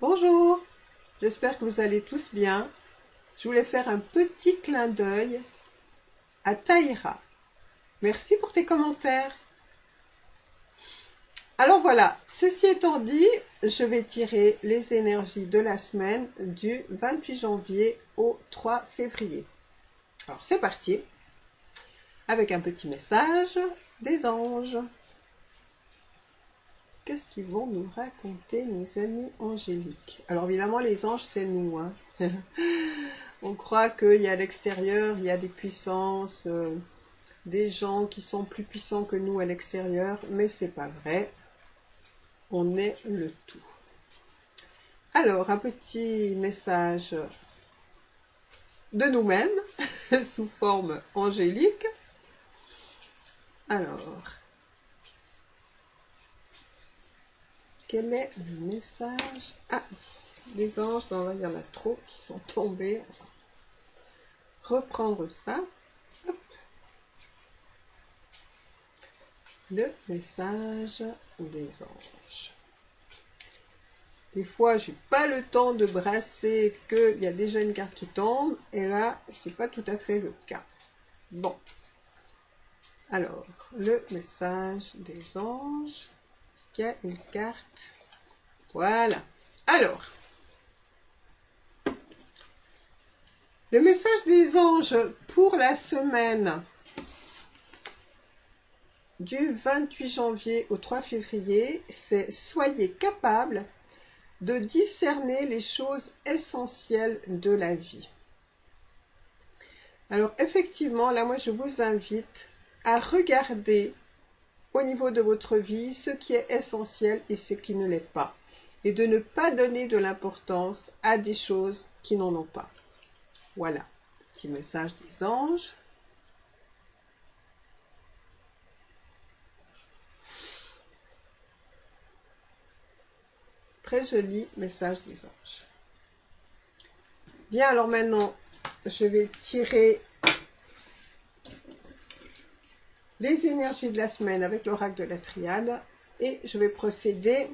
Bonjour, j'espère que vous allez tous bien. Je voulais faire un petit clin d'œil à Taïra. Merci pour tes commentaires. Alors voilà, ceci étant dit, je vais tirer les énergies de la semaine du 28 janvier au 3 février. Alors c'est parti, avec un petit message des anges. Qu'est-ce qu'ils vont nous raconter, nos amis angéliques? Alors évidemment, les anges, c'est nous, hein. On croit qu'il y a à l'extérieur, il y a des puissances, des gens qui sont plus puissants que nous à l'extérieur, mais c'est pas vrai. On est le tout. Alors, un petit message de nous-mêmes, sous forme angélique. Alors, quel est le message? Ah, des anges, non, il y en a trop qui sont tombés. On va reprendre ça. Hop. Le message des anges. Des fois, j'ai pas le temps de brasser qu'il y a déjà une carte qui tombe, et là, c'est pas tout à fait le cas. Bon. Alors, le message des anges. Est-ce qu'il y a une carte? Voilà. Alors, le message des anges pour la semaine du 28 janvier au 3 février, c'est « Soyez capables de discerner les choses essentielles de la vie ». Alors effectivement, là moi je vous invite à regarder au niveau de votre vie ce qui est essentiel et ce qui ne l'est pas. Et de ne pas donner de l'importance à des choses qui n'en ont pas. Voilà, petit message des anges. Très joli message des anges. Bien, alors maintenant, je vais tirer les énergies de la semaine avec l'oracle de la triade et je vais procéder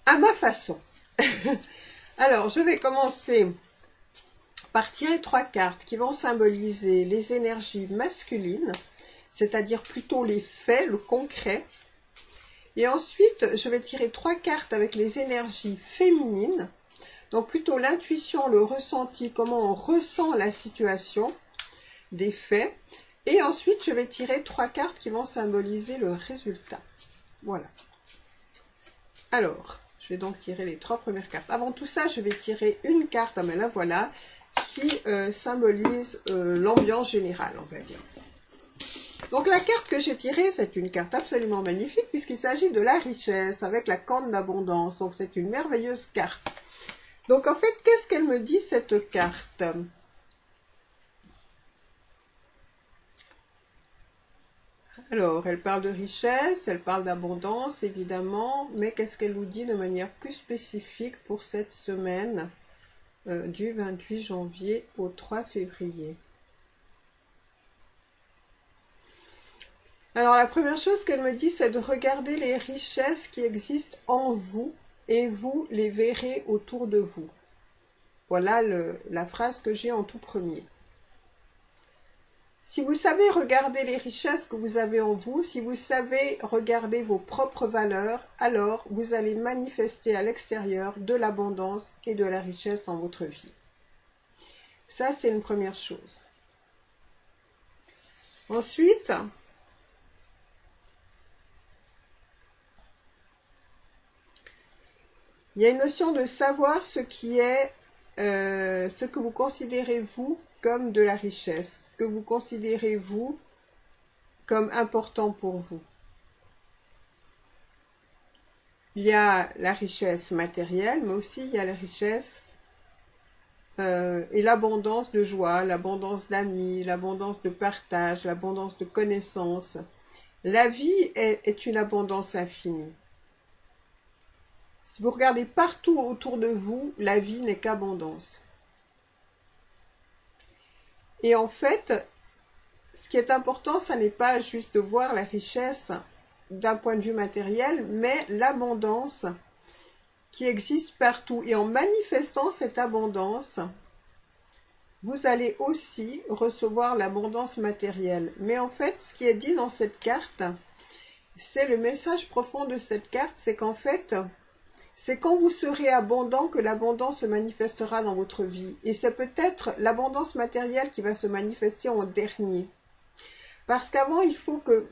à ma façon. Alors, je vais commencer par tirer 3 cartes qui vont symboliser les énergies masculines, c'est-à-dire plutôt les faits, le concret. Et ensuite, je vais tirer 3 cartes avec les énergies féminines, donc plutôt l'intuition, le ressenti, comment on ressent la situation, des faits. Et ensuite, je vais tirer 3 cartes qui vont symboliser le résultat. Voilà. Alors, je vais donc tirer les 3 premières cartes. Avant tout ça, je vais tirer une carte, ah ben là voilà, qui symbolise l'ambiance générale, on va dire. Donc la carte que j'ai tirée, c'est une carte absolument magnifique puisqu'il s'agit de la richesse avec la corne d'abondance. Donc c'est une merveilleuse carte. Donc en fait, qu'est-ce qu'elle me dit cette carte? Alors, elle parle de richesse, elle parle d'abondance évidemment, mais qu'est-ce qu'elle nous dit de manière plus spécifique pour cette semaine du 28 janvier au 3 février? Alors la première chose qu'elle me dit, c'est de regarder les richesses qui existent en vous et vous les verrez autour de vous. Voilà la phrase que j'ai en tout premier. Si vous savez regarder les richesses que vous avez en vous, si vous savez regarder vos propres valeurs, alors vous allez manifester à l'extérieur de l'abondance et de la richesse dans votre vie. Ça, c'est une première chose. Ensuite, il y a une notion de savoir ce qui est, ce que vous considérez vous comme de la richesse, que vous considérez vous comme important pour vous. Il y a la richesse matérielle, mais aussi il y a la richesse et l'abondance de joie, l'abondance d'amis, l'abondance de partage, l'abondance de connaissances. La vie est une abondance infinie. Si vous regardez partout autour de vous, la vie n'est qu'abondance. Et en fait, ce qui est important, ça n'est pas juste de voir la richesse d'un point de vue matériel, mais l'abondance qui existe partout. Et en manifestant cette abondance, vous allez aussi recevoir l'abondance matérielle. Mais en fait, ce qui est dit dans cette carte, c'est le message profond de cette carte, c'est qu'en fait, c'est quand vous serez abondant que l'abondance se manifestera dans votre vie. Et c'est peut-être l'abondance matérielle qui va se manifester en dernier. Parce qu'avant, il faut que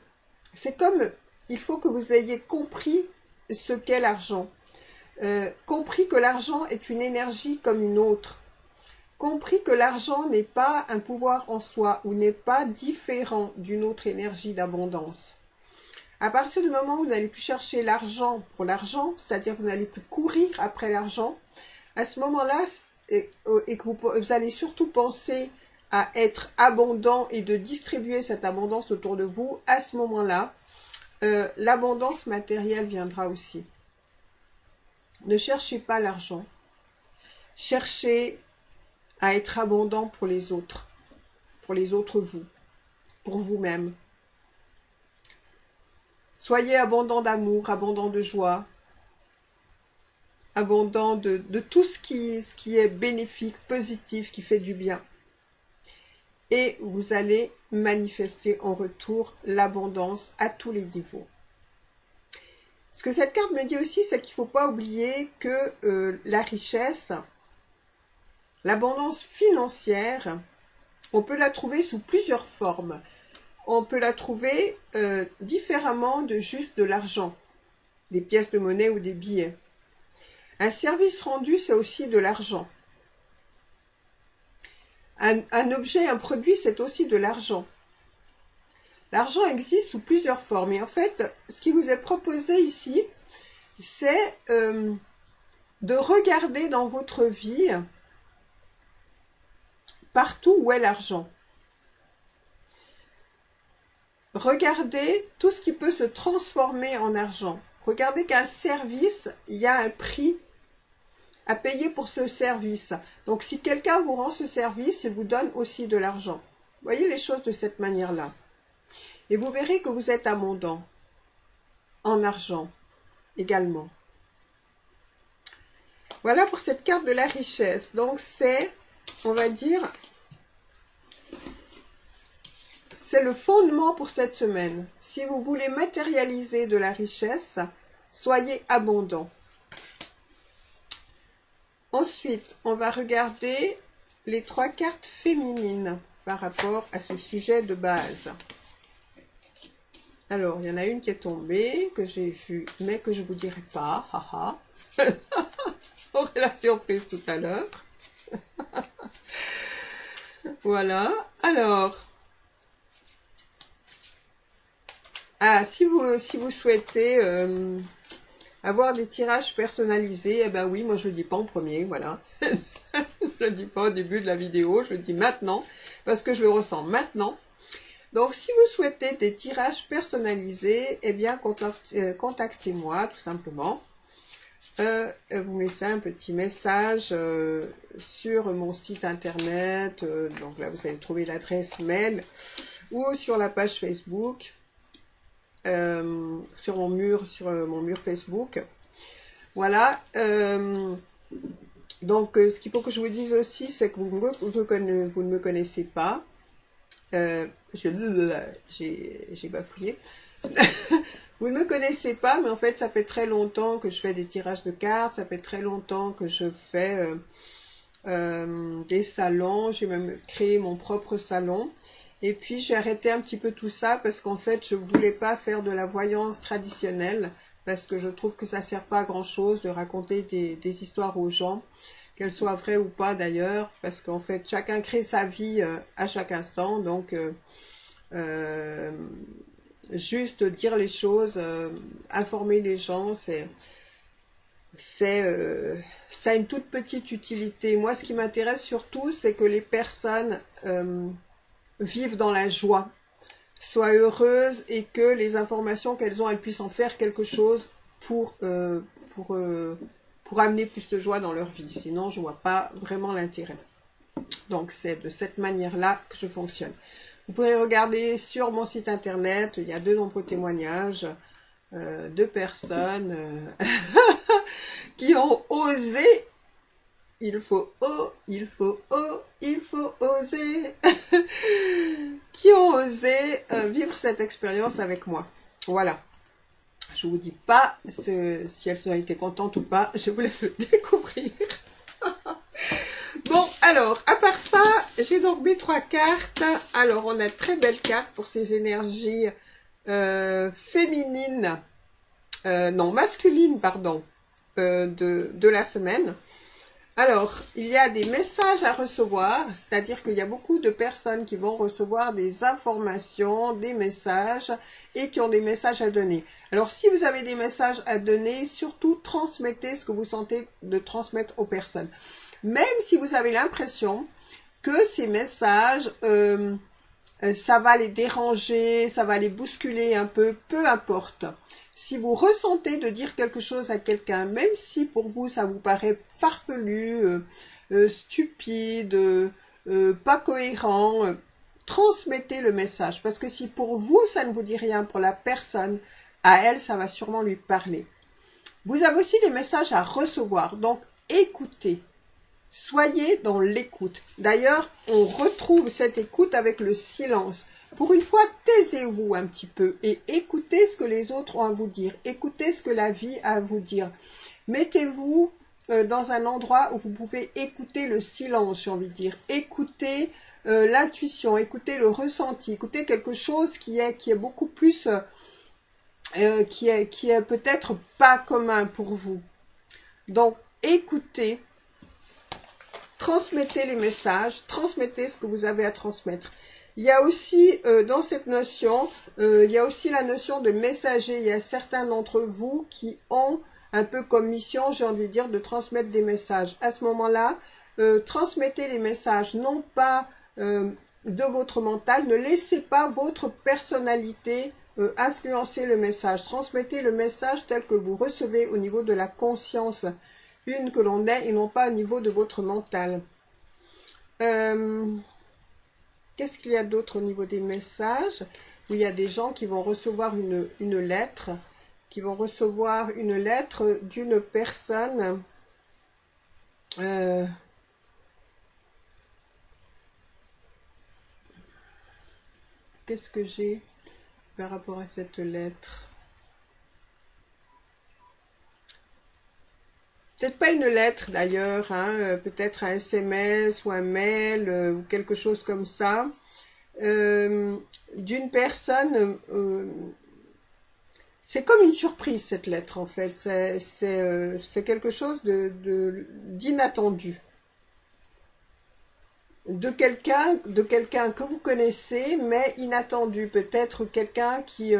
vous ayez compris ce qu'est l'argent. Compris que l'argent est une énergie comme une autre. Compris que l'argent n'est pas un pouvoir en soi ou n'est pas différent d'une autre énergie d'abondance. À partir du moment où vous n'allez plus chercher l'argent pour l'argent, c'est-à-dire que vous n'allez plus courir après l'argent, à ce moment-là, et que vous allez surtout penser à être abondant et de distribuer cette abondance autour de vous, à ce moment-là, l'abondance matérielle viendra aussi. Ne cherchez pas l'argent. Cherchez à être abondant pour les autres vous, pour vous-même. Soyez abondant d'amour, abondant de joie, abondant de tout ce qui est bénéfique, positif, qui fait du bien. Et vous allez manifester en retour l'abondance à tous les niveaux. Ce que cette carte me dit aussi, c'est qu'il ne faut pas oublier que la richesse, l'abondance financière, on peut la trouver sous plusieurs formes. On peut la trouver différemment de juste de l'argent, des pièces de monnaie ou des billets. Un service rendu, c'est aussi de l'argent. Un objet, un produit, c'est aussi de l'argent. L'argent existe sous plusieurs formes. Et en fait, ce qui vous est proposé ici, c'est de regarder dans votre vie partout où est l'argent. Regardez tout ce qui peut se transformer en argent. Regardez qu'un service, il y a un prix à payer pour ce service. Donc si quelqu'un vous rend ce service, il vous donne aussi de l'argent. Voyez les choses de cette manière-là. Et vous verrez que vous êtes abondant en argent également. Voilà pour cette carte de la richesse. Donc c'est, on va dire, c'est le fondement pour cette semaine. Si vous voulez matérialiser de la richesse, soyez abondant. Ensuite, on va regarder les 3 cartes féminines par rapport à ce sujet de base. Alors, il y en a une qui est tombée, que j'ai vue, mais que je ne vous dirai pas. Haha. J'aurai la surprise tout à l'heure. Voilà. Alors, si vous souhaitez avoir des tirages personnalisés, eh ben oui, moi je le dis pas en premier, voilà. Je le dis pas au début de la vidéo, je le dis maintenant, parce que je le ressens maintenant. Donc, si vous souhaitez des tirages personnalisés, eh bien, contactez-moi, tout simplement. Vous me laissez un petit message sur mon site internet. Donc là, vous allez trouver l'adresse mail ou sur la page Facebook, sur mon mur Facebook. Voilà. Donc, ce qu'il faut que je vous dise aussi, c'est que vous ne me connaissez pas. J'ai bafouillé. Vous ne me connaissez pas, mais en fait, ça fait très longtemps que je fais des tirages de cartes, ça fait très longtemps que je fais des salons, j'ai même créé mon propre salon. Et puis, j'ai arrêté un petit peu tout ça parce qu'en fait, je voulais pas faire de la voyance traditionnelle parce que je trouve que ça sert pas à grand chose de raconter des histoires aux gens, qu'elles soient vraies ou pas d'ailleurs, parce qu'en fait, chacun crée sa vie à chaque instant, donc juste dire les choses, informer les gens, ça a une toute petite utilité. Moi, ce qui m'intéresse surtout, c'est que les personnes vivent dans la joie, soient heureuses et que les informations qu'elles ont, elles puissent en faire quelque chose pour amener plus de joie dans leur vie. Sinon, je vois pas vraiment l'intérêt. Donc, c'est de cette manière-là que je fonctionne. Vous pourrez regarder sur mon site internet, il y a de nombreux témoignages de personnes qui ont osé, il faut oser, qui ont osé vivre cette expérience avec moi. Voilà. Je vous dis pas si elles ont été contentes ou pas, je vous laisse le découvrir. Bon, alors, à part ça, j'ai donc mis 3 cartes. Alors, on a de très belles cartes pour ces énergies féminines, non, masculines, pardon, de la semaine. Alors, il y a des messages à recevoir, c'est-à-dire qu'il y a beaucoup de personnes qui vont recevoir des informations, des messages, et qui ont des messages à donner. Alors, si vous avez des messages à donner, surtout transmettez ce que vous sentez de transmettre aux personnes. Même si vous avez l'impression que ces messages, ça va les déranger, ça va les bousculer un peu importe. Si vous ressentez de dire quelque chose à quelqu'un, même si pour vous ça vous paraît farfelu, stupide, pas cohérent, transmettez le message. Parce que si pour vous ça ne vous dit rien, pour la personne, à elle ça va sûrement lui parler. Vous avez aussi des messages à recevoir, donc écoutez. Soyez dans l'écoute. D'ailleurs, on retrouve cette écoute avec le silence. Pour une fois, taisez-vous un petit peu et écoutez ce que les autres ont à vous dire. Écoutez ce que la vie a à vous dire. Mettez-vous dans un endroit où vous pouvez écouter le silence, j'ai envie de dire. Écoutez l'intuition, écoutez le ressenti, écoutez quelque chose qui est beaucoup plus, qui est peut-être pas commun pour vous. Donc, écoutez. Transmettez les messages, transmettez ce que vous avez à transmettre. Il y a aussi, dans cette notion, il y a aussi la notion de messager. Il y a certains d'entre vous qui ont un peu comme mission, j'ai envie de dire, de transmettre des messages. À ce moment-là, transmettez les messages, non pas de votre mental. Ne laissez pas votre personnalité influencer le message. Transmettez le message tel que vous recevez au niveau de la conscience une que l'on est et non pas au niveau de votre mental. Qu'est-ce qu'il y a d'autre au niveau des messages? Où il y a des gens qui vont recevoir une lettre, qui vont recevoir une lettre d'une personne qu'est-ce que j'ai par rapport à cette lettre? Peut-être pas une lettre d'ailleurs, hein, peut-être un SMS ou un mail ou quelque chose comme ça, d'une personne, c'est comme une surprise cette lettre en fait, c'est quelque chose d'inattendu. De quelqu'un que vous connaissez, mais inattendu, peut-être quelqu'un qui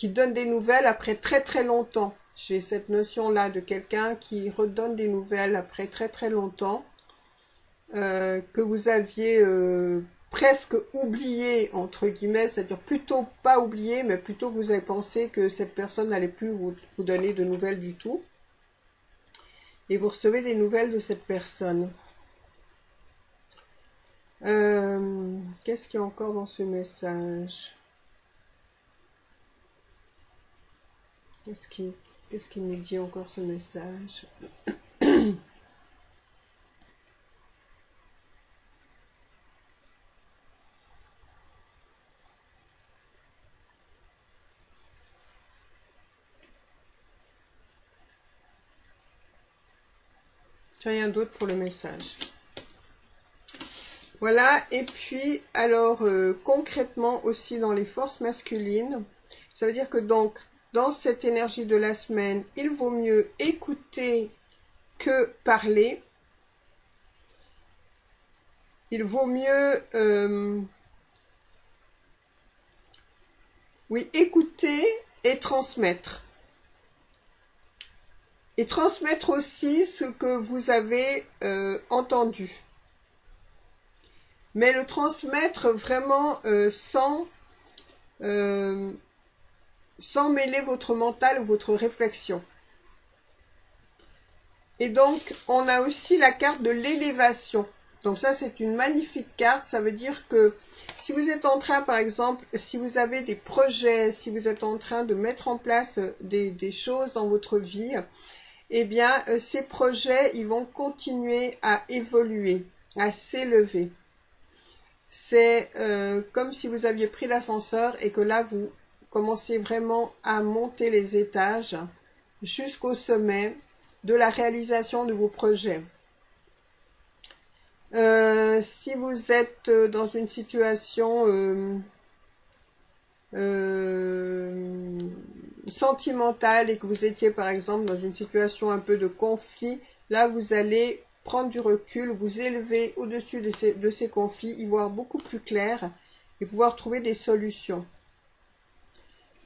donne des nouvelles après très très longtemps. J'ai cette notion-là de quelqu'un qui redonne des nouvelles après très très longtemps, que vous aviez presque oublié, entre guillemets, c'est-à-dire plutôt pas oublié, mais plutôt que vous avez pensé que cette personne n'allait plus vous donner de nouvelles du tout. Et vous recevez des nouvelles de cette personne. Qu'est-ce qu'il y a encore dans ce message? Qu'est-ce qu'il nous dit encore ce message? Rien d'autre pour le message. Voilà, et puis, alors, concrètement aussi dans les forces masculines, ça veut dire que donc, dans cette énergie de la semaine, il vaut mieux écouter que parler. Il vaut mieux, oui, écouter et transmettre. Et transmettre aussi ce que vous avez entendu. Mais le transmettre vraiment sans mêler votre mental ou votre réflexion. Et donc, on a aussi la carte de l'élévation. Donc ça, c'est une magnifique carte. Ça veut dire que si vous êtes en train, par exemple, si vous avez des projets, si vous êtes en train de mettre en place des choses dans votre vie, eh bien, ces projets, ils vont continuer à évoluer, à s'élever. C'est comme si vous aviez pris l'ascenseur et que là, vous commencez vraiment à monter les étages jusqu'au sommet de la réalisation de vos projets. Si vous êtes dans une situation sentimentale et que vous étiez par exemple dans une situation un peu de conflit, là vous allez prendre du recul, vous élever au-dessus de ces conflits, y voir beaucoup plus clair et pouvoir trouver des solutions.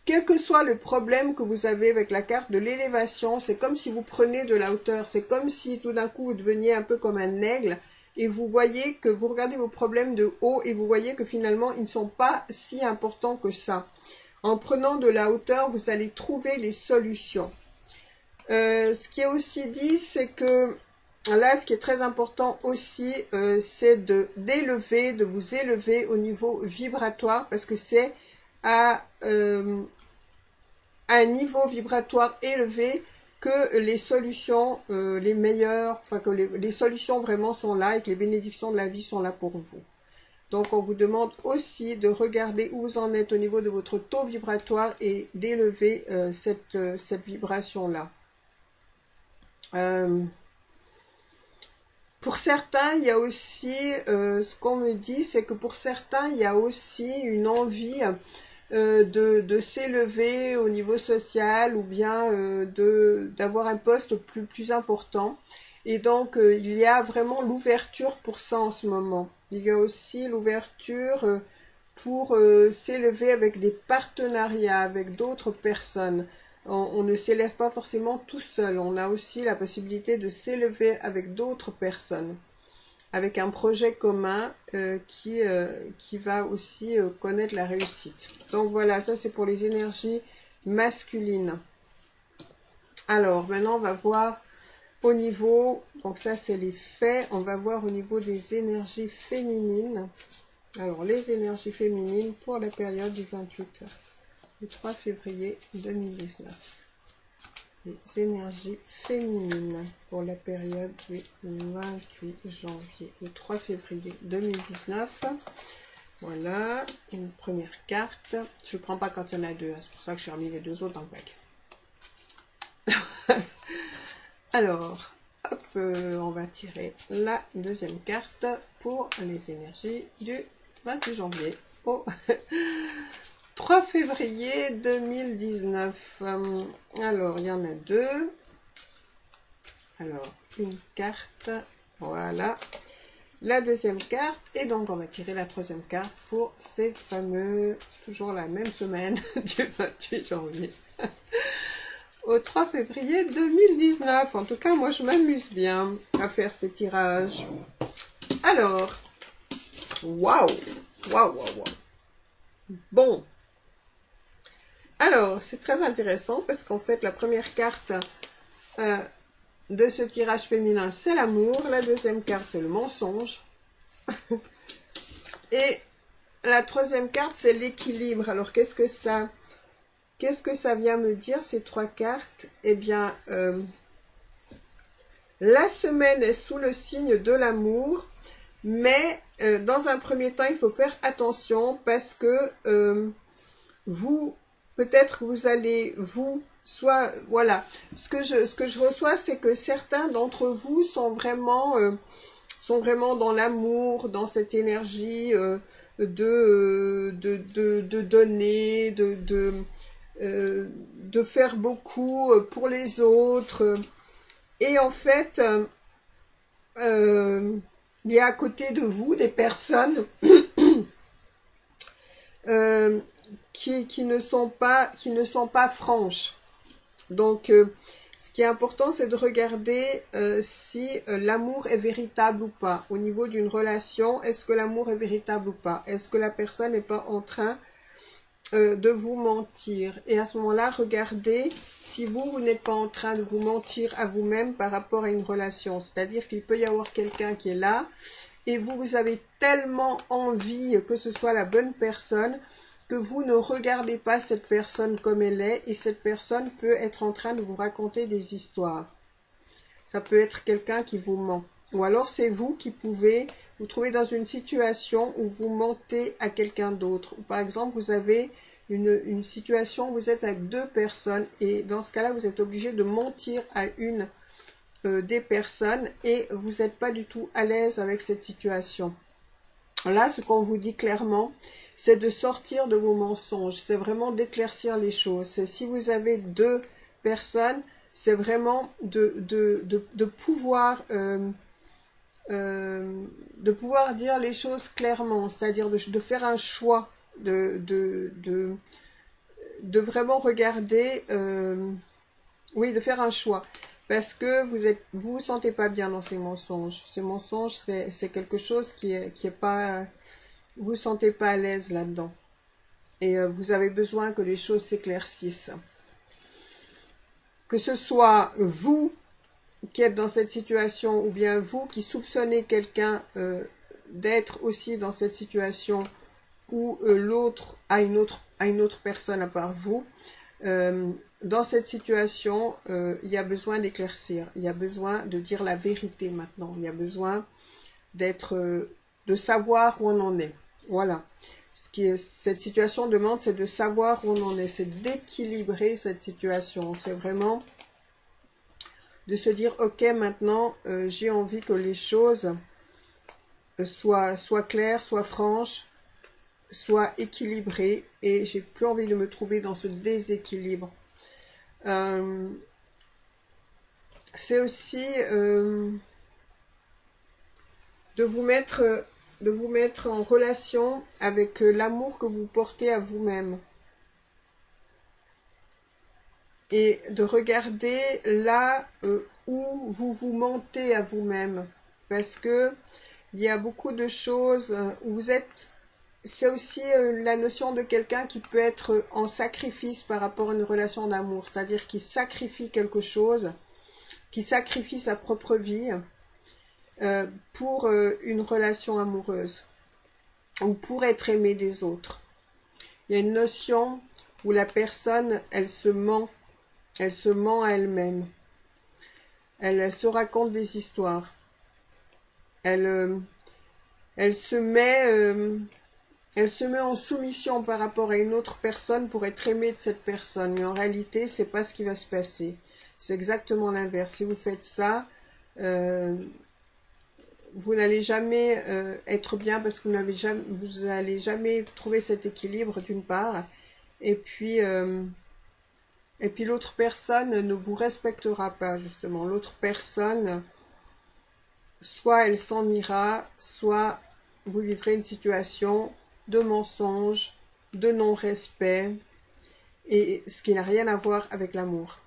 Quel que soit le problème que vous avez avec la carte de l'élévation, c'est comme si vous prenez de la hauteur, c'est comme si tout d'un coup vous deveniez un peu comme un aigle et vous voyez que vous regardez vos problèmes de haut et vous voyez que finalement ils ne sont pas si importants que ça. En prenant de la hauteur, vous allez trouver les solutions. Ce qui est aussi dit, c'est que là, ce qui est très important aussi, c'est d'élever, de vous élever au niveau vibratoire, parce que c'est à un niveau vibratoire élevé que les solutions les meilleures, enfin que les solutions vraiment sont là et que les bénédictions de la vie sont là pour vous. Donc on vous demande aussi de regarder où vous en êtes au niveau de votre taux vibratoire et d'élever cette vibration-là. Pour certains, il y a aussi, ce qu'on me dit, c'est que pour certains, il y a aussi une envie de s'élever au niveau social ou bien d'avoir un poste plus important. Et donc, il y a vraiment l'ouverture pour ça en ce moment. Il y a aussi l'ouverture pour s'élever avec des partenariats, avec d'autres personnes. On ne s'élève pas forcément tout seul. On a aussi la possibilité de s'élever avec d'autres personnes, avec un projet commun qui va aussi connaître la réussite. Donc voilà, ça c'est pour les énergies masculines. Alors, maintenant on va voir au niveau, donc ça c'est les faits, on va voir au niveau des énergies féminines. Alors, les énergies féminines pour la période du 28 du 3 février 2019. Les énergies féminines pour la période du 28 janvier au 3 février 2019. Voilà, une première carte. Je ne prends pas quand il y en a deux, c'est pour ça que j'ai remis les deux autres dans le pack. Alors, hop, on va tirer la deuxième carte pour les énergies du 28 janvier au 3 février 2019. Alors, il y en a deux. Alors, une carte, voilà. La deuxième carte, et donc on va tirer la troisième carte pour ces fameux, toujours la même semaine du 28 janvier au 3 février 2019. En tout cas, moi, je m'amuse bien à faire ces tirages. Alors, waouh, waouh, waouh, waouh. Bon. Alors, c'est très intéressant parce qu'en fait, la première carte de ce tirage féminin, c'est l'amour. La deuxième carte, c'est le mensonge. Et la troisième carte, c'est l'équilibre. Alors, qu'est-ce que ça vient me dire, ces trois cartes? Eh bien, la semaine est sous le signe de l'amour, mais dans un premier temps, il faut faire attention parce que peut-être vous allez, voilà, ce que je reçois, c'est que certains d'entre vous sont vraiment dans l'amour, dans cette énergie de donner, de faire beaucoup pour les autres. Et en fait, il y a à côté de vous des personnes qui ne sont pas franches. Donc, ce qui est important, c'est de regarder si l'amour est véritable ou pas. Au niveau d'une relation, est-ce que l'amour est véritable ou pas? Est-ce que la personne n'est pas en train de vous mentir? Et à ce moment-là, regardez si vous n'êtes pas en train de vous mentir à vous-même par rapport à une relation. C'est-à-dire qu'il peut y avoir quelqu'un qui est là et vous avez tellement envie que ce soit la bonne personne que vous ne regardez pas cette personne comme elle est, et cette personne peut être en train de vous raconter des histoires. ça peut être quelqu'un qui vous ment. Ou alors c'est vous qui pouvez vous trouver dans une situation où vous mentez à quelqu'un d'autre. Par exemple, vous avez une situation où vous êtes avec deux personnes et dans ce cas-là, vous êtes obligé de mentir à une des personnes et vous n'êtes pas du tout à l'aise avec cette situation. Là, ce qu'on vous dit clairement, c'est de sortir de vos mensonges, c'est vraiment d'éclaircir les choses. C'est si vous avez deux personnes, c'est vraiment de pouvoir dire les choses clairement, c'est-à-dire de faire un choix, de vraiment regarder, oui, de faire un choix. Parce que vous sentez pas bien dans ces mensonges. Ces mensonges, c'est quelque chose qui est pas, vous sentez pas à l'aise là-dedans. Et vous avez besoin que les choses s'éclaircissent. Que ce soit vous qui êtes dans cette situation ou bien vous qui soupçonnez quelqu'un d'être aussi dans cette situation ou l'autre a une autre personne à part vous, dans cette situation, il y a besoin d'éclaircir, il y a besoin de dire la vérité maintenant, il y a besoin de savoir où on en est. Voilà. Cette situation demande, c'est de savoir où on en est, c'est d'équilibrer cette situation. C'est vraiment de se dire, ok, maintenant, j'ai envie que les choses soient claires, soient franches, soient équilibrées, et j'ai plus envie de me trouver dans ce déséquilibre. C'est aussi de vous mettre en relation avec l'amour que vous portez à vous-même. Et de regarder là où vous vous mentez à vous-même. Parce que il y a beaucoup de choses où vous êtes... C'est aussi la notion de quelqu'un qui peut être en sacrifice par rapport à une relation d'amour. C'est-à-dire qui sacrifie quelque chose, qui sacrifie sa propre vie pour une relation amoureuse. Ou pour être aimé des autres. Il y a une notion où la personne, elle se ment à elle-même. Elle se raconte des histoires. Elle se met en soumission par rapport à une autre personne pour être aimée de cette personne. Mais en réalité, c'est pas ce qui va se passer. C'est exactement l'inverse. Si vous faites ça, vous n'allez jamais être bien parce que vous n'allez jamais trouver cet équilibre d'une part. Et puis l'autre personne ne vous respectera pas, justement. L'autre personne, soit elle s'en ira, soit vous vivrez une situation de mensonge, de non-respect, et ce qui n'a rien à voir avec l'amour.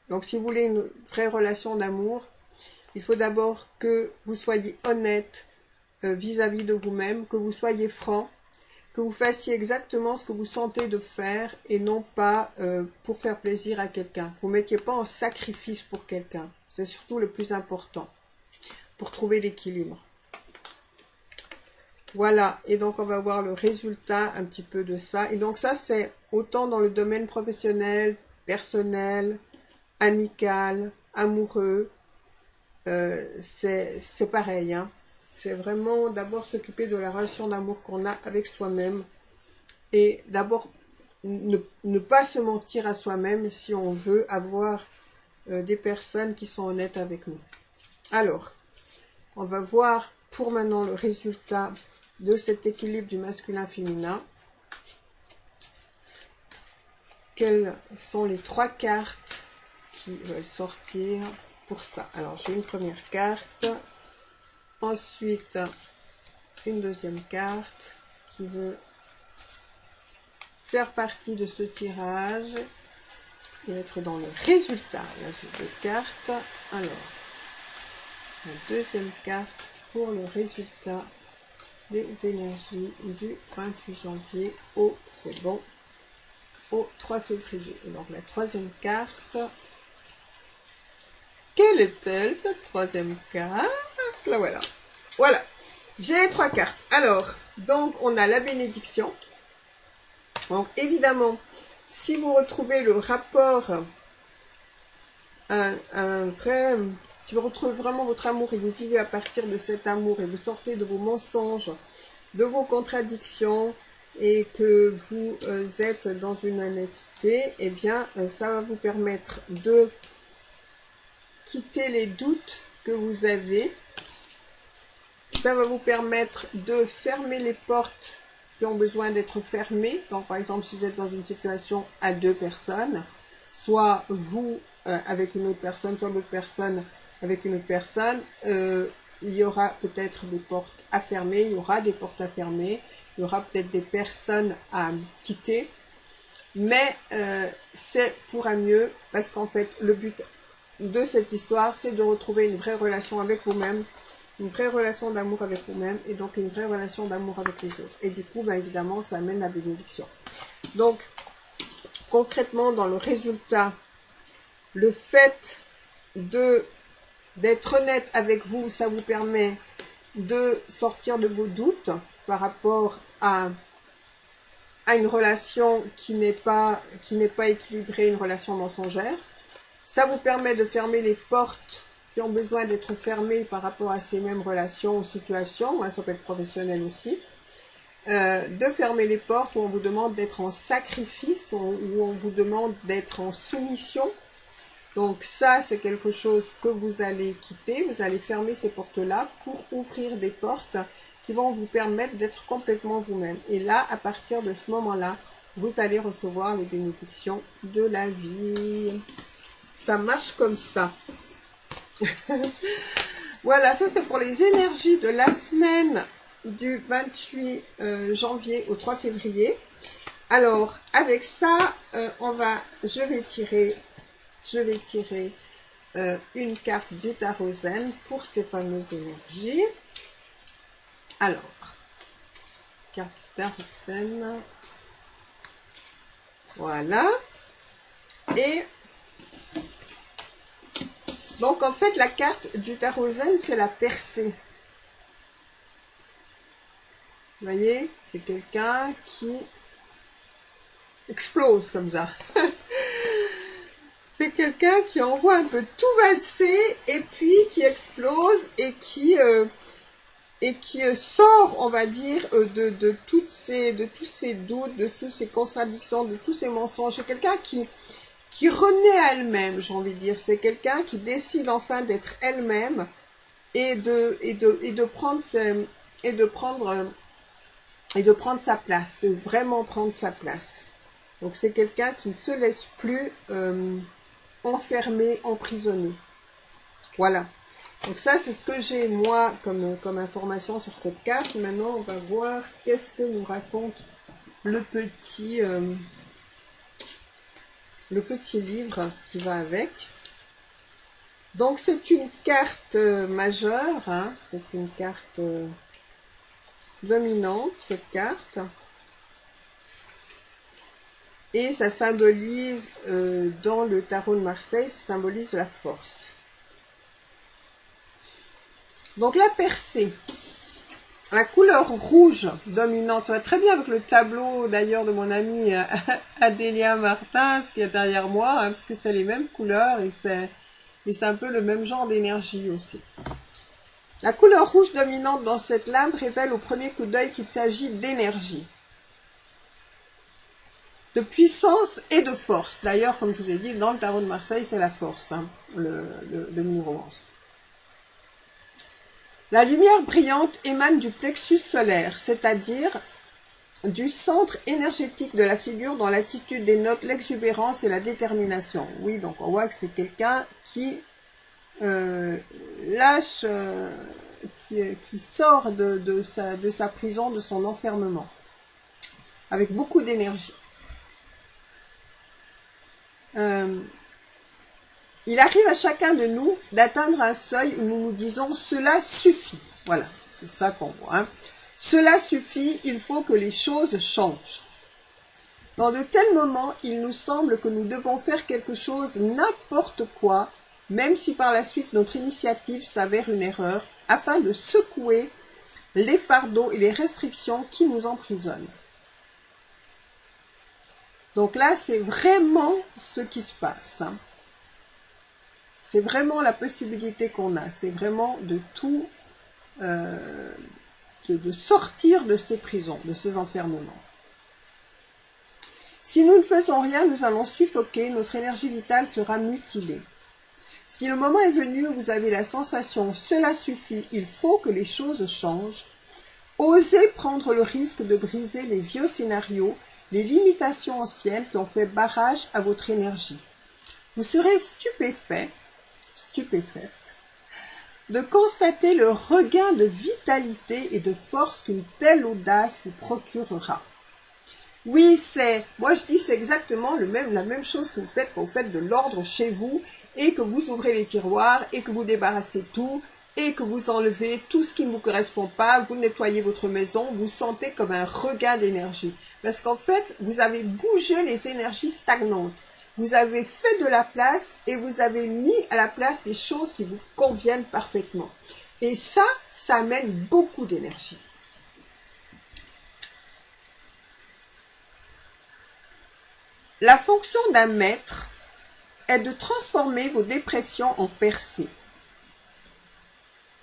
Donc si vous voulez une vraie relation d'amour, il faut d'abord que vous soyez honnête vis-à-vis de vous-même, que vous soyez franc, que vous fassiez exactement ce que vous sentez de faire et non pas pour faire plaisir à quelqu'un. Vous ne mettiez pas en sacrifice pour quelqu'un. C'est surtout le plus important pour trouver l'équilibre. Voilà, et donc on va voir le résultat un petit peu de ça. Et donc ça, c'est autant dans le domaine professionnel, personnel, amical, amoureux. C'est pareil, hein. C'est vraiment d'abord s'occuper de la relation d'amour qu'on a avec soi-même. Et d'abord, ne pas se mentir à soi-même si on veut avoir des personnes qui sont honnêtes avec nous. Alors, on va voir pour maintenant le résultat de cet équilibre du masculin-féminin. Quelles sont les 3 cartes qui veulent sortir pour ça? Alors, j'ai une première carte. Ensuite, une deuxième carte qui veut faire partie de ce tirage et être dans le résultat. Là, j'ai 2 cartes. Alors, la deuxième carte pour le résultat des énergies du 28 janvier au, c'est bon, au 3 février. Et donc, la troisième carte. Quelle est-elle, cette troisième carte? La voilà. Voilà. J'ai les 3 cartes. Alors, donc, on a la bénédiction. Donc, évidemment, si vous retrouvez le rapport, un vrai si vous retrouvez vraiment votre amour et vous vivez à partir de cet amour et vous sortez de vos mensonges, de vos contradictions et que vous êtes dans une honnêteté, eh bien, ça va vous permettre de quitter les doutes que vous avez. Ça va vous permettre de fermer les portes qui ont besoin d'être fermées. Donc, par exemple, si vous êtes dans une situation à 2 personnes, soit vous avec une autre personne, soit l'autre personne avec une autre personne, il y aura peut-être des portes à fermer, il y aura des portes à fermer, il y aura peut-être des personnes à quitter, mais c'est pour un mieux, parce qu'en fait, le but de cette histoire, c'est de retrouver une vraie relation avec vous-même, une vraie relation d'amour avec vous-même, et donc une vraie relation d'amour avec les autres. Et du coup, ben, évidemment, ça amène la bénédiction. Donc, concrètement, dans le résultat, le fait d'être honnête avec vous, ça vous permet de sortir de vos doutes par rapport à une relation qui n'est pas équilibrée, une relation mensongère. Ça vous permet de fermer les portes qui ont besoin d'être fermées par rapport à ces mêmes relations ou situations, ça peut être professionnel aussi. De fermer les portes où on vous demande d'être en sacrifice, où on vous demande d'être en soumission. Donc ça, c'est quelque chose que vous allez quitter, vous allez fermer ces portes-là pour ouvrir des portes qui vont vous permettre d'être complètement vous-même. Et là, à partir de ce moment-là, vous allez recevoir les bénédictions de la vie. Ça marche comme ça. Voilà, ça c'est pour les énergies de la semaine du 28 janvier au 3 février. Alors, avec ça, je vais tirer une carte du tarot zen pour ces fameuses énergies. Alors, carte du tarot zen. Voilà. Et donc, en fait, la carte du tarot zen, c'est la percée. Vous voyez, c'est quelqu'un qui explose comme ça. C'est quelqu'un qui envoie un peu tout valser et puis qui explose et qui sort, on va dire, de tous ces doutes, de toutes ces contradictions, de tous ces mensonges. C'est quelqu'un qui renaît à elle-même, j'ai envie de dire. C'est quelqu'un qui décide enfin d'être elle-même et de prendre sa place, de vraiment prendre sa place. Donc c'est quelqu'un qui ne se laisse plus enfermer, emprisonner. Voilà. Donc ça, c'est ce que j'ai, moi, comme information sur cette carte. Maintenant, on va voir qu'est-ce que nous raconte le petit livre qui va avec. Donc, c'est une carte majeure. Hein, c'est une carte dominante, cette carte. Et ça symbolise, dans le tarot de Marseille, ça symbolise la force. Donc la percée, la couleur rouge dominante, ça va très bien avec le tableau d'ailleurs de mon amie Adélia Martin, qui est derrière moi, hein, parce que c'est les mêmes couleurs et c'est un peu le même genre d'énergie aussi. La couleur rouge dominante dans cette lame révèle au premier coup d'œil qu'il s'agit d'énergie, de puissance et de force. D'ailleurs, comme je vous ai dit, dans le tarot de Marseille, c'est la force, hein, le numéro 11. La lumière brillante émane du plexus solaire, c'est-à-dire du centre énergétique de la figure dont l'attitude dénote l'exubérance et la détermination. Oui, donc on voit que c'est quelqu'un qui lâche, qui sort de sa prison, de son enfermement, avec beaucoup d'énergie. Il arrive à chacun de nous d'atteindre un seuil où nous nous disons « cela suffit ». Voilà, c'est ça qu'on voit. Hein. Cela suffit, il faut que les choses changent. Dans de tels moments, il nous semble que nous devons faire quelque chose, n'importe quoi, même si par la suite notre initiative s'avère une erreur, afin de secouer les fardeaux et les restrictions qui nous emprisonnent. Donc là, c'est vraiment ce qui se passe. Hein. C'est vraiment la possibilité qu'on a. C'est vraiment de tout, de sortir de ces prisons, de ces enfermements. Si nous ne faisons rien, nous allons suffoquer, notre énergie vitale sera mutilée. Si le moment est venu où vous avez la sensation « cela suffit, il faut que les choses changent », osez prendre le risque de briser les vieux scénarios, les limitations anciennes qui ont fait barrage à votre énergie. Vous serez stupéfaite, de constater le regain de vitalité et de force qu'une telle audace vous procurera. Oui, moi je dis c'est exactement la même chose que vous faites quand vous faites de l'ordre chez vous et que vous ouvrez les tiroirs et que vous débarrassez tout et que vous enlevez tout ce qui ne vous correspond pas, vous nettoyez votre maison, vous sentez comme un regain d'énergie. Parce qu'en fait, vous avez bougé les énergies stagnantes. Vous avez fait de la place et vous avez mis à la place des choses qui vous conviennent parfaitement. Et ça amène beaucoup d'énergie. La fonction d'un maître est de transformer vos dépressions en percées.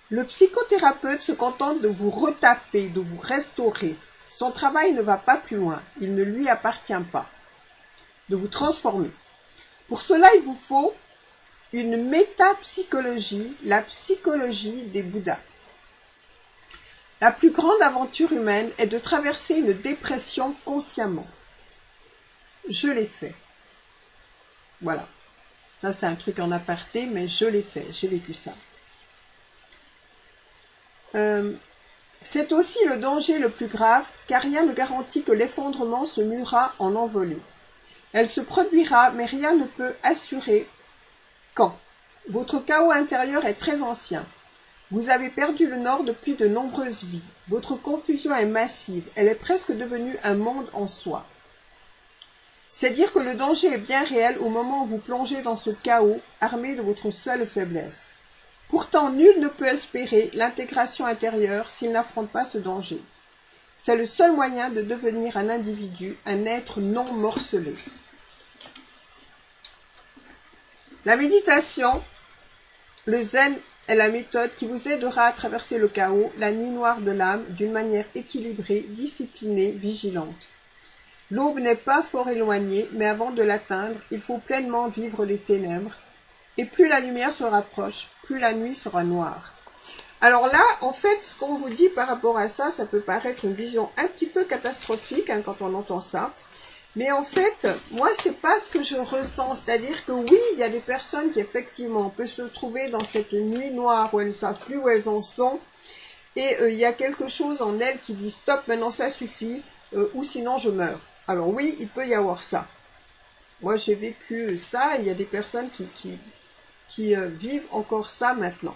Le psychothérapeute se contente de vous retaper, de vous restaurer. Son travail ne va pas plus loin, il ne lui appartient pas. De vous transformer. Pour cela, il vous faut une métapsychologie, la psychologie des Bouddhas. La plus grande aventure humaine est de traverser une dépression consciemment. Je l'ai fait. Voilà. Ça, c'est un truc en aparté, mais je l'ai fait. J'ai vécu ça. C'est aussi le danger le plus grave, car rien ne garantit que l'effondrement se muera en envolée. Elle se produira, mais rien ne peut assurer quand. Votre chaos intérieur est très ancien. Vous avez perdu le nord depuis de nombreuses vies. Votre confusion est massive. Elle est presque devenue un monde en soi. C'est dire que le danger est bien réel au moment où vous plongez dans ce chaos, armé de votre seule faiblesse. Pourtant, nul ne peut espérer l'intégration intérieure s'il n'affronte pas ce danger. C'est le seul moyen de devenir un individu, un être non morcelé. La méditation, le zen est la méthode qui vous aidera à traverser le chaos, la nuit noire de l'âme, d'une manière équilibrée, disciplinée, vigilante. L'aube n'est pas fort éloignée, mais avant de l'atteindre, il faut pleinement vivre les ténèbres. Et plus la lumière se rapproche, plus la nuit sera noire. Alors là, en fait, ce qu'on vous dit par rapport à ça, ça peut paraître une vision un petit peu catastrophique quand on entend ça. Mais en fait, moi, c'est pas ce que je ressens. C'est-à-dire que oui, il y a des personnes qui effectivement peuvent se trouver dans cette nuit noire où elles ne savent plus où elles en sont. Et il y a quelque chose en elles qui dit stop, maintenant ça suffit, ou sinon je meurs. Alors oui, il peut y avoir ça. Moi, j'ai vécu ça, il y a des personnes qui vivent encore ça maintenant.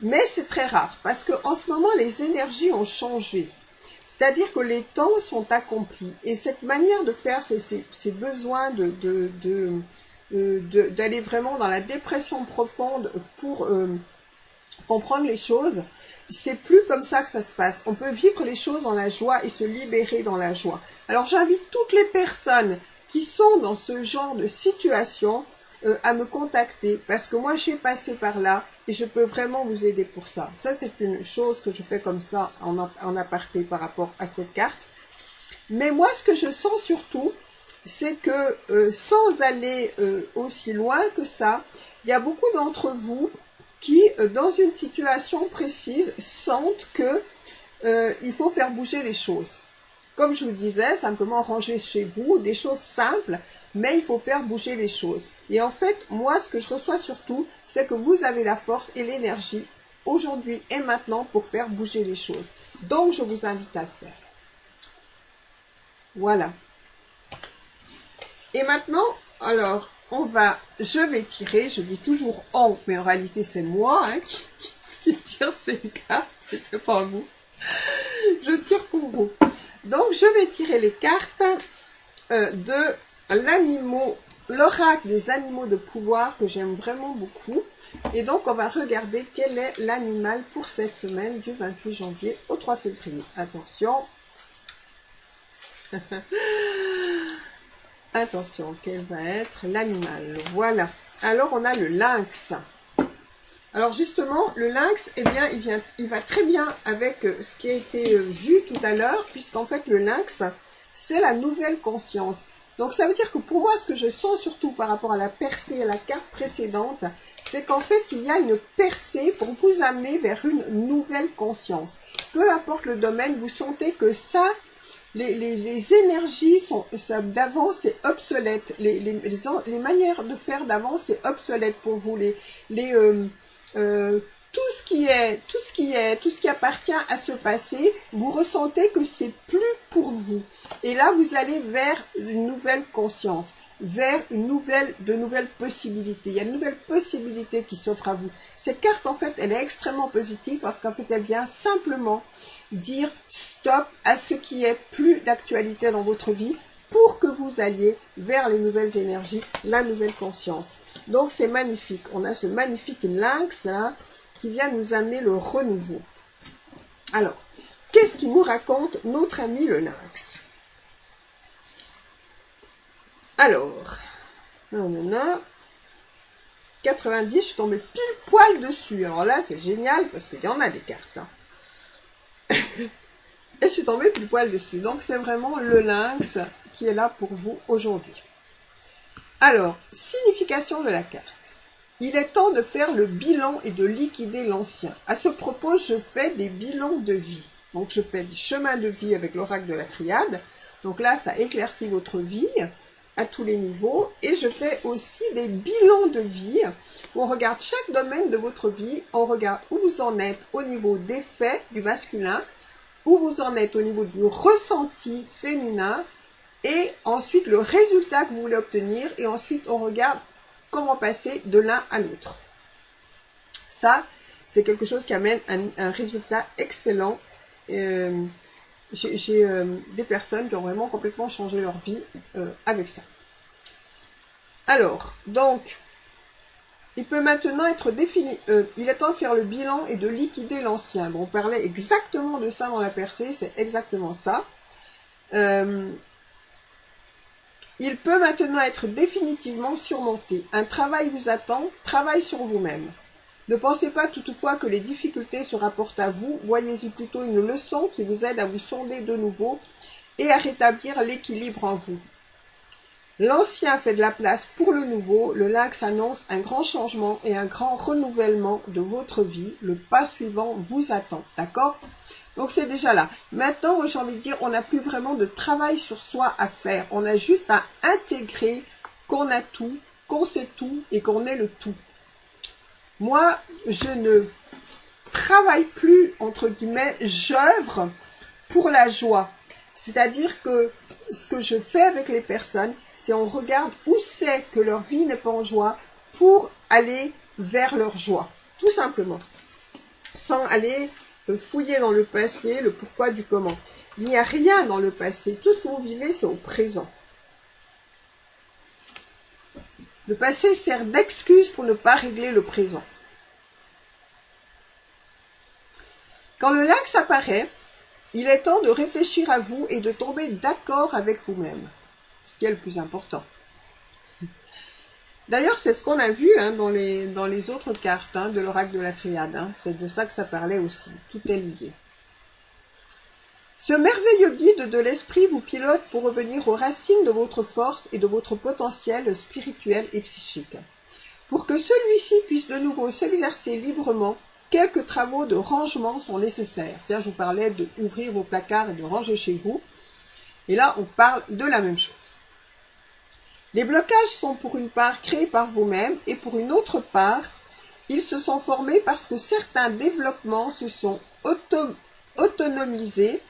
Mais c'est très rare, parce qu'en ce moment, les énergies ont changé. C'est-à-dire que les temps sont accomplis. Et cette manière de faire ces besoins d'aller vraiment dans la dépression profonde pour comprendre les choses, c'est plus comme ça que ça se passe. On peut vivre les choses dans la joie et se libérer dans la joie. Alors j'invite toutes les personnes qui sont dans ce genre de situation à me contacter, parce que moi j'ai passé par là et je peux vraiment vous aider pour ça. Ça c'est une chose que je fais comme ça en aparté par rapport à cette carte. Mais moi ce que je sens surtout, c'est que sans aller aussi loin que ça, il y a beaucoup d'entre vous qui, dans une situation précise, sentent que il faut faire bouger les choses. Comme je vous disais, simplement ranger chez vous des choses simples, mais il faut faire bouger les choses. Et en fait, moi, ce que je reçois surtout, c'est que vous avez la force et l'énergie, aujourd'hui et maintenant, pour faire bouger les choses. Donc, je vous invite à le faire. Voilà. Et maintenant, alors, je vais tirer, je dis toujours « on », mais en réalité, c'est moi qui tire ces cartes, c'est pas vous. Je tire pour vous. Donc, je vais tirer les cartes de l'oracle des animaux de pouvoir que j'aime vraiment beaucoup. Et donc, on va regarder quel est l'animal pour cette semaine du 28 janvier au 3 février. Attention. Attention, quel va être l'animal? Voilà. Alors, on a le lynx. Alors, justement, le lynx, eh bien, il va très bien avec ce qui a été vu tout à l'heure, puisqu'en fait, le lynx, c'est la nouvelle conscience. Donc, ça veut dire que pour moi, ce que je sens surtout par rapport à la percée et à la carte précédente, c'est qu'en fait, il y a une percée pour vous amener vers une nouvelle conscience. Peu importe le domaine, vous sentez que ça, les énergies d'avant, c'est obsolète. Les manières de faire d'avant, c'est obsolète pour vous. Tout ce qui appartient à ce passé, vous ressentez que c'est plus pour vous. Et là, vous allez vers une nouvelle conscience, vers de nouvelles possibilités. Il y a de nouvelles possibilités qui s'offrent à vous. Cette carte, en fait, elle est extrêmement positive parce qu'en fait, elle vient simplement dire stop à ce qui est plus d'actualité dans votre vie pour que vous alliez vers les nouvelles énergies, la nouvelle conscience. Donc, c'est magnifique. On a ce magnifique lynx là, qui vient nous amener le renouveau. Alors, qu'est-ce qu'il nous raconte notre ami le lynx? Alors, 90, je suis tombée pile poil dessus. Alors là, c'est génial parce qu'il y en a des cartes. Hein. Et je suis tombée pile poil dessus. Donc, c'est vraiment le lynx qui est là pour vous aujourd'hui. Alors, signification de la carte. Il est temps de faire le bilan et de liquider l'ancien. À ce propos, je fais des bilans de vie. Donc, je fais des chemins de vie avec l'oracle de la triade. Donc là, ça éclaircit votre vie à tous les niveaux. Et je fais aussi des bilans de vie où on regarde chaque domaine de votre vie. On regarde où vous en êtes au niveau des faits du masculin, où vous en êtes au niveau du ressenti féminin, et ensuite le résultat que vous voulez obtenir. Et ensuite, on regarde comment passer de l'un à l'autre. Ça, c'est quelque chose qui amène un résultat excellent. J'ai des personnes qui ont vraiment complètement changé leur vie avec ça. Alors, donc, il peut maintenant être défini. Il est temps de faire le bilan et de liquider l'ancien. Bon, on parlait exactement de ça dans la percée, c'est exactement ça. Il peut maintenant être définitivement surmonté. Un travail vous attend, travaille sur vous-même. Ne pensez pas toutefois que les difficultés se rapportent à vous, voyez-y plutôt une leçon qui vous aide à vous sonder de nouveau et à rétablir l'équilibre en vous. L'ancien fait de la place pour le nouveau, le lynx annonce un grand changement et un grand renouvellement de votre vie. Le pas suivant vous attend, d'accord ? Donc c'est déjà là. Maintenant, j'ai envie de dire, on n'a plus vraiment de travail sur soi à faire. On a juste à intégrer qu'on a tout, qu'on sait tout et qu'on est le tout. Moi, je ne travaille plus, entre guillemets, j'œuvre pour la joie. C'est-à-dire que ce que je fais avec les personnes, c'est on regarde où c'est que leur vie n'est pas en joie pour aller vers leur joie. Tout simplement. Sans aller fouiller dans le passé, le pourquoi du comment. Il n'y a rien dans le passé. Tout ce que vous vivez, c'est au présent. Le passé sert d'excuse pour ne pas régler le présent. Quand le lynx apparaît, il est temps de réfléchir à vous et de tomber d'accord avec vous-même. Ce qui est le plus important. D'ailleurs, c'est ce qu'on a vu dans les autres cartes de l'oracle de la triade. C'est de ça que ça parlait aussi. Tout est lié. Ce merveilleux guide de l'esprit vous pilote pour revenir aux racines de votre force et de votre potentiel spirituel et psychique. Pour que celui-ci puisse de nouveau s'exercer librement, quelques travaux de rangement sont nécessaires. Tiens, je vous parlais d'ouvrir vos placards et de ranger chez vous. Et là, on parle de la même chose. Les blocages sont pour une part créés par vous-même et pour une autre part, ils se sont formés parce que certains développements se sont autonomisés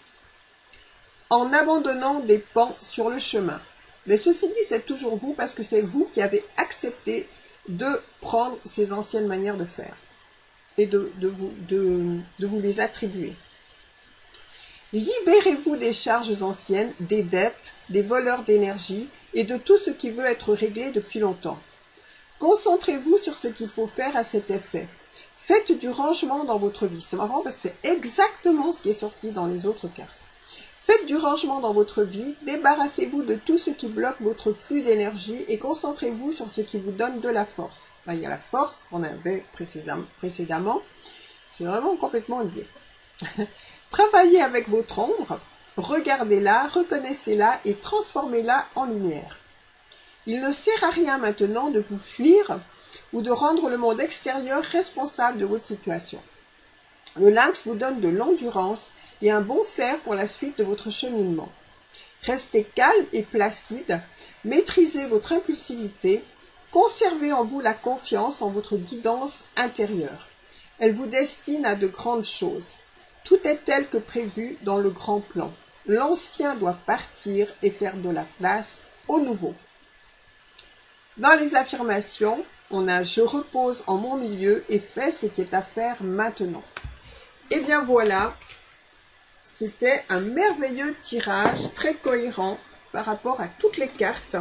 en abandonnant des pans sur le chemin. Mais ceci dit, c'est toujours vous parce que c'est vous qui avez accepté de prendre ces anciennes manières de faire et de vous les attribuer. Libérez-vous des charges anciennes, des dettes, des voleurs d'énergie et de tout ce qui veut être réglé depuis longtemps. Concentrez-vous sur ce qu'il faut faire à cet effet. Faites du rangement dans votre vie. C'est marrant parce que c'est exactement ce qui est sorti dans les autres cartes. Faites du rangement dans votre vie, débarrassez-vous de tout ce qui bloque votre flux d'énergie et concentrez-vous sur ce qui vous donne de la force. Là, il y a la force qu'on avait précédemment, c'est vraiment complètement lié. Travaillez avec votre ombre, regardez-la, reconnaissez-la et transformez-la en lumière. Il ne sert à rien maintenant de vous fuir ou de rendre le monde extérieur responsable de votre situation. Le lynx vous donne de l'endurance et un bon fer pour la suite de votre cheminement. Restez calme et placide, maîtrisez votre impulsivité, conservez en vous la confiance en votre guidance intérieure. Elle vous destine à de grandes choses. Tout est tel que prévu dans le grand plan. L'ancien doit partir et faire de la place au nouveau. Dans les affirmations, on a « je repose en mon milieu et fais ce qui est à faire maintenant ». Et bien voilà, c'était un merveilleux tirage, très cohérent par rapport à toutes les cartes.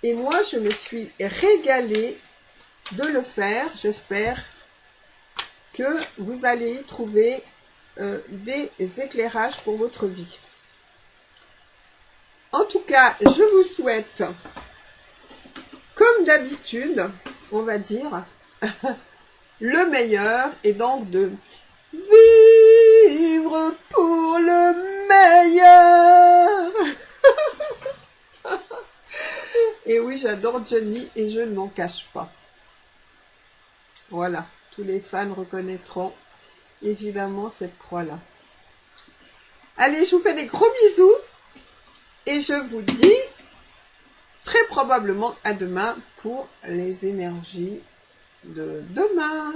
Et moi, je me suis régalée de le faire. J'espère que vous allez trouver des éclairages pour votre vie. En tout cas, je vous souhaite, comme d'habitude, on va dire, le meilleur et donc de vivre pour le meilleur. Et oui, j'adore Johnny et je ne m'en cache pas. Voilà, tous les fans reconnaîtront évidemment cette croix-là. Allez, je vous fais des gros bisous et je vous dis très probablement à demain pour les énergies de demain.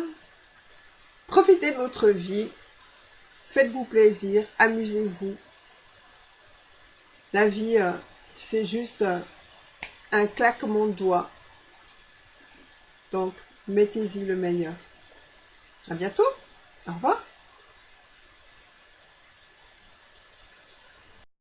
Profitez de votre vie, faites-vous plaisir, amusez-vous. La vie, c'est juste un claquement de doigts. Donc, mettez-y le meilleur. À bientôt. Au revoir.